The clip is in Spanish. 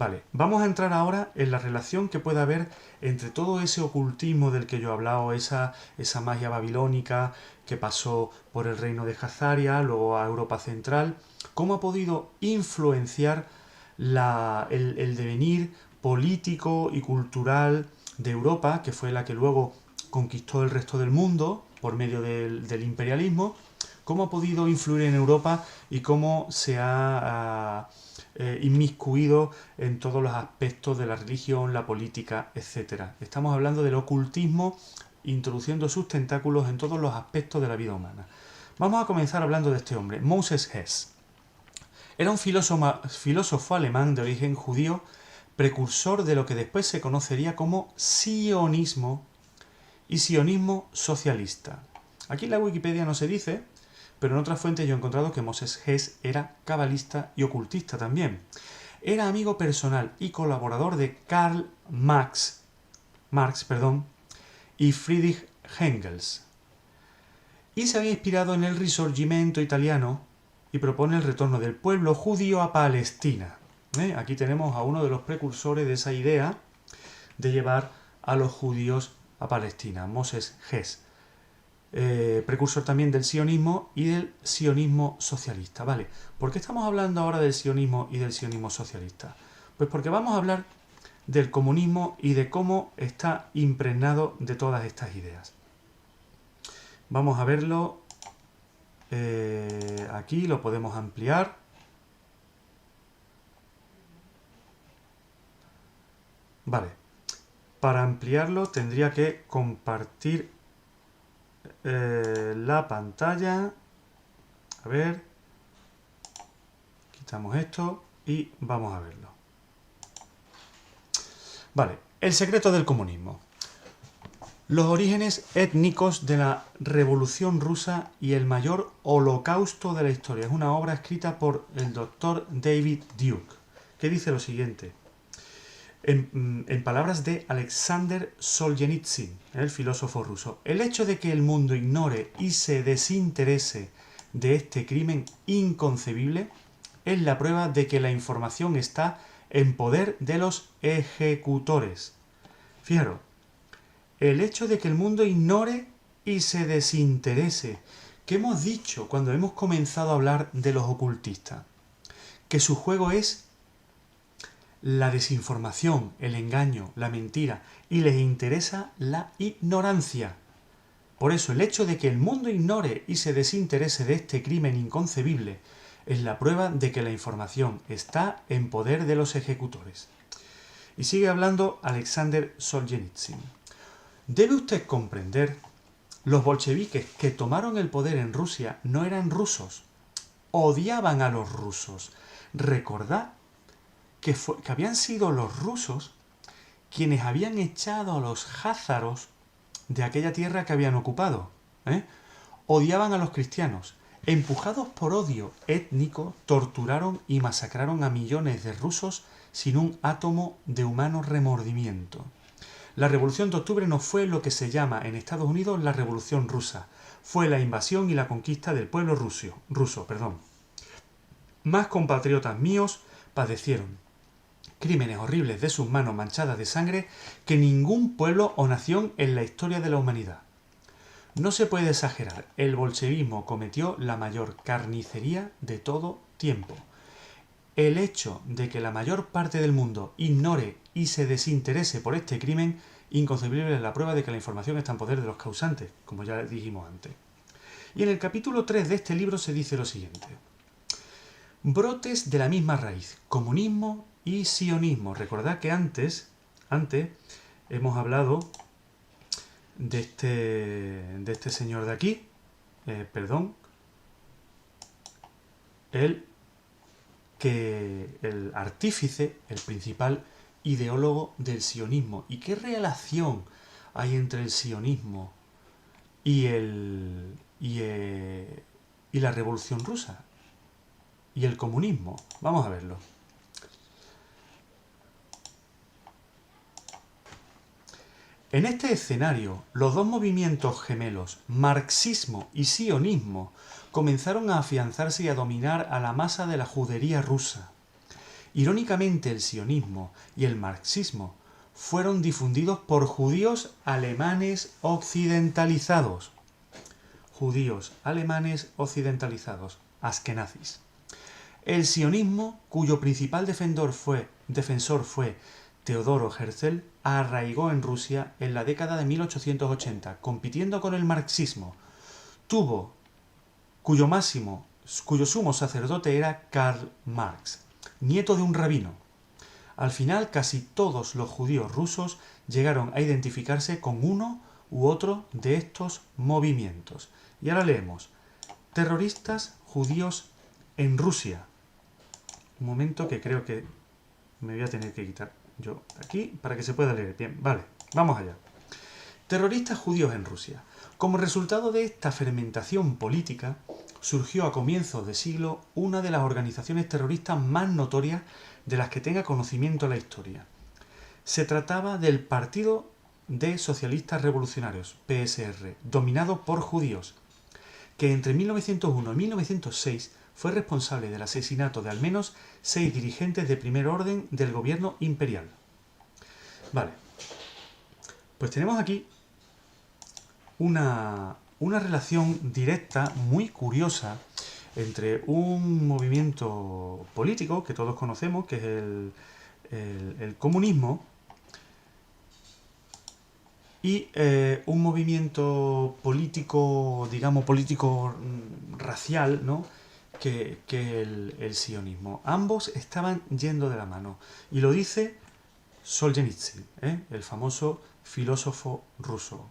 Vale, vamos a entrar ahora en la relación que puede haber entre todo ese ocultismo del que yo he hablado, esa magia babilónica que pasó por el reino de Jazaria, luego a Europa Central, cómo ha podido influenciar el devenir político y cultural de Europa, que fue la que luego conquistó el resto del mundo por medio del imperialismo, cómo ha podido influir en Europa y cómo se ha inmiscuido en todos los aspectos de la religión, la política, etc. Estamos hablando del ocultismo introduciendo sus tentáculos en todos los aspectos de la vida humana. Vamos a comenzar hablando de este hombre, Moses Hess. Era un filósofo alemán de origen judío, precursor de lo que después se conocería como sionismo y sionismo socialista. Aquí en la Wikipedia no se dice, pero en otras fuentes yo he encontrado que Moses Hess era cabalista y ocultista también. Era amigo personal y colaborador de Karl Marx y Friedrich Engels. Y se había inspirado en el Risorgimento italiano y propone el retorno del pueblo judío a Palestina. Aquí tenemos a uno de los precursores de esa idea de llevar a los judíos a Palestina, Moses Hess. Precursor también del sionismo y del sionismo socialista. ¿Vale? ¿Por qué estamos hablando ahora del sionismo y del sionismo socialista? Pues porque vamos a hablar del comunismo y de cómo está impregnado de todas estas ideas. Vamos a verlo. Aquí lo podemos ampliar. Vale. Para ampliarlo tendría que compartir la pantalla. A ver. Quitamos esto y vamos a verlo. Vale. El secreto del comunismo. Los orígenes étnicos de la Revolución Rusa y el mayor holocausto de la historia. Es una obra escrita por el doctor David Duke, que dice lo siguiente. En palabras de Alexander Solzhenitsyn, el filósofo ruso, el hecho de que el mundo ignore y se desinterese de este crimen inconcebible es la prueba de que la información está en poder de los ejecutores. Fijaros, el hecho de que el mundo ignore y se desinterese. ¿Qué hemos dicho cuando hemos comenzado a hablar de los ocultistas? Que su juego es la desinformación, el engaño, la mentira, y les interesa la ignorancia. Por eso el hecho de que el mundo ignore y se desinterese de este crimen inconcebible es la prueba de que la información está en poder de los ejecutores. Y sigue hablando Alexander Solzhenitsyn. Debe usted comprender, los bolcheviques que tomaron el poder en Rusia no eran rusos, odiaban a los rusos. Recordad que habían sido los rusos quienes habían echado a los jázaros de aquella tierra que habían ocupado. Odiaban a los cristianos. Empujados por odio étnico, torturaron y masacraron a millones de rusos sin un átomo de humano remordimiento. La Revolución de Octubre no fue lo que se llama en Estados Unidos la Revolución Rusa. Fue la invasión y la conquista del pueblo ruso. Más compatriotas míos padecieron crímenes horribles de sus manos manchadas de sangre que ningún pueblo o nación en la historia de la humanidad. No se puede exagerar, el bolchevismo cometió la mayor carnicería de todo tiempo. El hecho de que la mayor parte del mundo ignore y se desinterese por este crimen inconcebible es la prueba de que la información está en poder de los causantes, como ya dijimos antes. Y en el capítulo 3 de este libro se dice lo siguiente. Brotes de la misma raíz, comunismo y sionismo. Recordad que antes hemos hablado de este señor de aquí, el artífice, el principal ideólogo del sionismo. ¿Y qué relación hay entre el sionismo y la Revolución Rusa? Y el comunismo. Vamos a verlo. En este escenario, los dos movimientos gemelos, marxismo y sionismo, comenzaron a afianzarse y a dominar a la masa de la judería rusa. Irónicamente, el sionismo y el marxismo fueron difundidos por judíos alemanes occidentalizados. Judíos alemanes occidentalizados, askenazis. El sionismo, cuyo principal defensor fue Teodoro Herzl, arraigó en Rusia en la década de 1880, compitiendo con el marxismo. Cuyo sumo sacerdote era Karl Marx, nieto de un rabino. Al final, casi todos los judíos rusos llegaron a identificarse con uno u otro de estos movimientos. Y ahora leemos: terroristas judíos en Rusia. Un momento, que creo que me voy a tener que quitar yo aquí para que se pueda leer bien. Vale, vamos allá. Terroristas judíos en Rusia. Como resultado de esta fermentación política, surgió a comienzos de siglo una de las organizaciones terroristas más notorias de las que tenga conocimiento la historia. Se trataba del Partido de Socialistas Revolucionarios, PSR, dominado por judíos, que entre 1901 y 1906 fue responsable del asesinato de al menos 6 dirigentes de primer orden del gobierno imperial. Vale, pues tenemos aquí una relación directa muy curiosa entre un movimiento político que todos conocemos, que es el comunismo, y un movimiento político, digamos, político racial, ¿no?, que el sionismo. Ambos estaban yendo de la mano. Y lo dice Solzhenitsyn, el famoso filósofo ruso.